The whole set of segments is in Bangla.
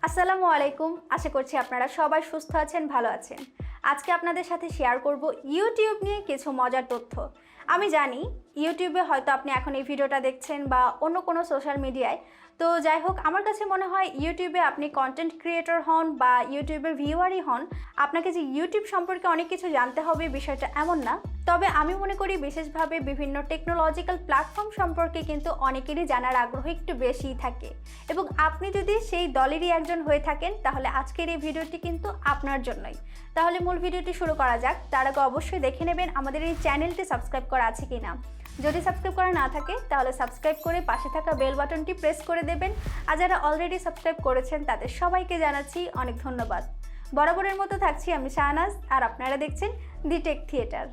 আসসালামু আলাইকুম। আশা করছি আপনারা সবাই সুস্থ আছেন, ভালো আছেন। আজকে আপনাদের সাথে শেয়ার করব ইউটিউব নিয়ে কিছু মজার তথ্য। আমি জানি ইউটিউবে হয়তো আপনি এখন এই ভিডিওটা দেখছেন বা অন্য কোনো সোশ্যাল মিডিয়ায়। তো যাই হোক, আমার কাছে মনে হয় ইউটিউবে আপনি কন্টেন্ট ক্রিয়েটর হন বা ইউটিউবের ভিউয়ারই হন, আপনাকে যে ইউটিউব সম্পর্কে অনেক কিছু জানতে হবে বিষয়টা এমন না। তবে আমি মনে করি বিশেষভাবে বিভিন্ন টেকনোলজিক্যাল প্ল্যাটফর্ম সম্পর্কে কিন্তু অনেকেরই জানার আগ্রহ একটু বেশিই থাকে, এবং আপনি যদি সেই দলেরই একজন হয়ে থাকেন তাহলে আজকের এই ভিডিওটি কিন্তু আপনার জন্যই। তাহলে মূল ভিডিওটি শুরু করা যাক। তার আগে অবশ্যই দেখে নেবেন আমাদের এই চ্যানেলটি সাবস্ক্রাইব করা আছে কিনা। যদি সাবস্ক্রাইব করা না থাকে তাহলে সাবস্ক্রাইব করে পাশে থাকা বেল বাটনটি প্রেস করে দেবেন। আর যারা অলরেডি সাবস্ক্রাইব করেছেন তাদের সবাইকে জানাচ্ছি অনেক ধন্যবাদ। বরাবরের মতো থাকছি আমি শাহনাজ, আর আপনারা দেখছেন The.Tech.Theatre।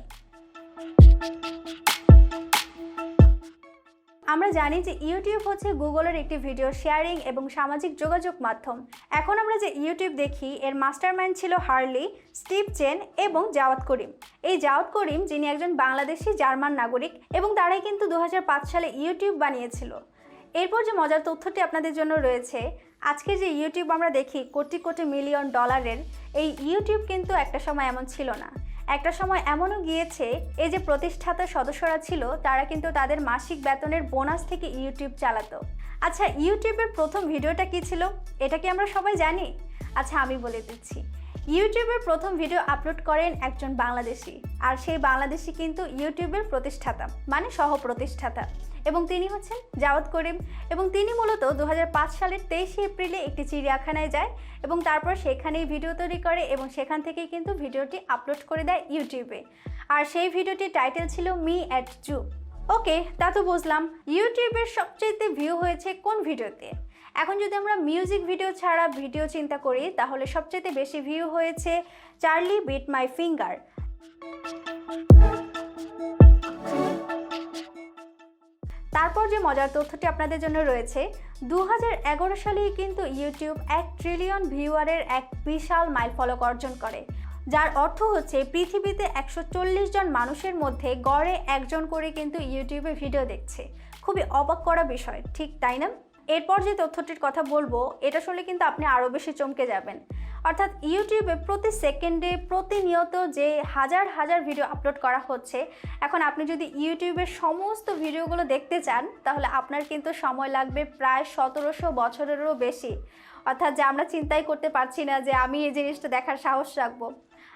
আমরা জানি যে ইউটিউব হচ্ছে গুগলের একটি ভিডিও শেয়ারিং এবং সামাজিক যোগাযোগ মাধ্যম। এখন আমরা যে ইউটিউব দেখি এর মাস্টারমাইন্ড ছিল হার্লি, স্টিভ চেন এবং জাওয়াত করিম। এই জাওয়াত করিম যিনি একজন বাংলাদেশি জার্মান নাগরিক, এবং তারাই কিন্তু 2005 সালে ইউটিউব বানিয়েছিল। এরপর যে মজার তথ্যটি আপনাদের জন্য রয়েছে, আজকে যে ইউটিউব আমরা দেখি কোটি কোটি মিলিয়ন ডলারের, এই ইউটিউব কিন্তু একটা সময় এমন ছিল না। একটা সময় এমনও গিয়েছে এই যে প্রতিষ্ঠাতা সদস্যরা ছিল তারা কিন্তু তাদের মাসিক বেতনের বোনাস থেকে ইউটিউব চালাতো। আচ্ছা, ইউটিউবের প্রথম ভিডিওটা কি ছিল এটা কি আমরা সবাই জানি? আচ্ছা, আমি বলে দিচ্ছি। ইউটিউবের প্রথম ভিডিও আপলোড করেন একজন বাংলাদেশি, আর সেই বাংলাদেশি কিন্তু ইউটিউবের প্রতিষ্ঠাতা মানে সহ প্রতিষ্ঠাতা, এবং তিনি হচ্ছেন জাওয়াত করিম। এবং তিনি মূলত 2005 সালের 23 এপ্রিলে একটি চিড়িয়াখানায় যায় এবং তারপর সেখানেই ভিডিও তৈরি করে, এবং সেখান থেকেই কিন্তু ভিডিওটি আপলোড করে দেয় ইউটিউবে। আর সেই ভিডিওটির টাইটেল ছিল মি অ্যাট জু। ওকে, তা তো বুঝলাম। ইউটিউবের সবচেয়ে ভিউ হয়েছে কোন ভিডিওতে? এখন যদি আমরা মিউজিক ভিডিও ছাড়া ভিডিও চিন্তা করি তাহলে সবচেয়ে বেশি ভিউ হয়েছে চার্লি বিট মাই ফিঙ্গার। তারপর যে মজার তথ্যটি আপনাদের জন্য রয়েছে, 2011 সালেই কিন্তু ইউটিউব 1 ট্রিলিয়ন ভিউয়ারের এক বিশাল মাইলফলক অর্জন করে, যার অর্থ হচ্ছে পৃথিবীতে 140 জন মানুষের মধ্যে গড়ে একজন করে কিন্তু ইউটিউবে ভিডিও দেখছে। খুবই অবাক করা বিষয়, ঠিক তাই না? এরপর যে তথ্যটির কথা বলবো এটা শুনলে কিন্তু আপনি আরও বেশি চমকে যাবেন। অর্থাৎ ইউটিউবে প্রতি সেকেন্ডে প্রতিনিয়ত যে হাজার হাজার ভিডিও আপলোড করা হচ্ছে, এখন আপনি যদি ইউটিউবের সমস্ত ভিডিওগুলো দেখতে চান তাহলে আপনার কিন্তু সময় লাগবে প্রায় 1700 বছরেরও বেশি। অর্থাৎ যে আমরা চিন্তাই করতে পারছি না যে আমি এই জিনিসটা দেখার সাহস রাখবো।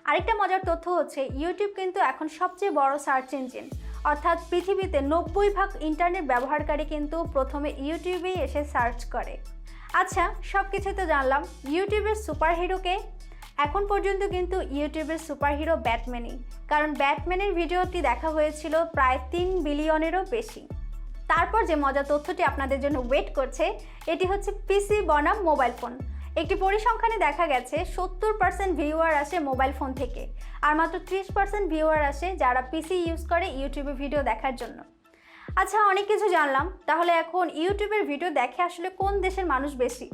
আরেকটা মজার তথ্য হচ্ছে ইউটিউব কিন্তু এখন সবচেয়ে বড় সার্চ ইঞ্জিন। অর্থাৎ পৃথিবীতে 90% ইন্টারনেট ব্যবহারকারী কিন্তু প্রথমে ইউটিউবেই এসে সার্চ করে। আচ্ছা, সব কিছু তো জানলাম। ইউটিউবের সুপারহিরোকে? এখন পর্যন্ত কিন্তু ইউটিউবের সুপারহিরো ব্যাটম্যানই, কারণ ব্যাটম্যানের ভিডিওটি দেখা হয়েছিল প্রায় 3 বিলিয়নেরও বেশি। তারপর যে মজার তথ্যটি আপনাদের জন্য ওয়েট করছে এটি হচ্ছে পিসি বনাম মোবাইল ফোন। একটি পরিসংখ্যানে দেখা গেছে 70% ভিউয়ার আসে মোবাইল ফোন থেকে, আর মাত্র 30% ভিউয়ার আসে যারা পিসি ইউজ করে ইউটিউবে ভিডিও দেখার জন্য। আচ্ছা, অনেক কিছু জানলাম। তাহলে এখন ইউটিউবের ভিডিও দেখে আসলে কোন দেশের মানুষ বেশি?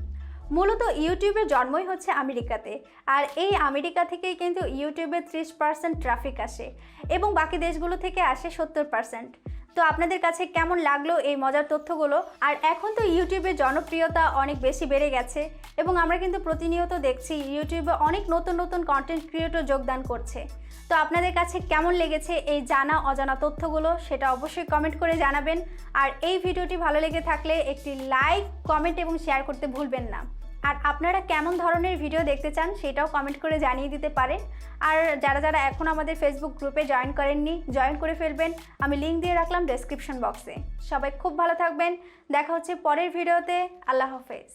মূলত ইউটিউবের জন্মই হচ্ছে আমেরিকাতে, আর এই আমেরিকা থেকেই কিন্তু ইউটিউবে 30% ট্রাফিক আসে, এবং বাকি দেশগুলো থেকে আসে 70%। তো আপনাদের কাছে কেমন লাগলো এই মজার তথ্যগুলো? আর এখন তো ইউটিউবের জনপ্রিয়তা অনেক বেশি বেড়ে গেছে, এবং আমরা কিন্তু প্রতিনিয়ত দেখছি ইউটিউবে অনেক নতুন নতুন কন্টেন্ট ক্রিয়েটর যোগদান করছে। তো আপনাদের কাছে কেমন লেগেছে এই জানা অজানা তথ্যগুলো সেটা অবশ্যই কমেন্ট করে জানাবেন। আর এই ভিডিওটি ভালো লেগে থাকলে একটি লাইক, কমেন্ট এবং শেয়ার করতে ভুলবেন না। আর আপনারা কেমন ধরনের ভিডিও দেখতে চান সেটাও কমেন্ট করে জানিয়ে দিতে পারেন। আর যারা যারা এখন আমাদের ফেসবুক গ্রুপে জয়েন করেননি, জয়েন করে ফেলবেন। আমি লিঙ্ক দিয়ে রাখলাম ডেসক্রিপশন বক্সে। সবাই খুব ভালো থাকবেন। দেখা হচ্ছে পরের ভিডিওতে। আল্লাহ হাফেজ।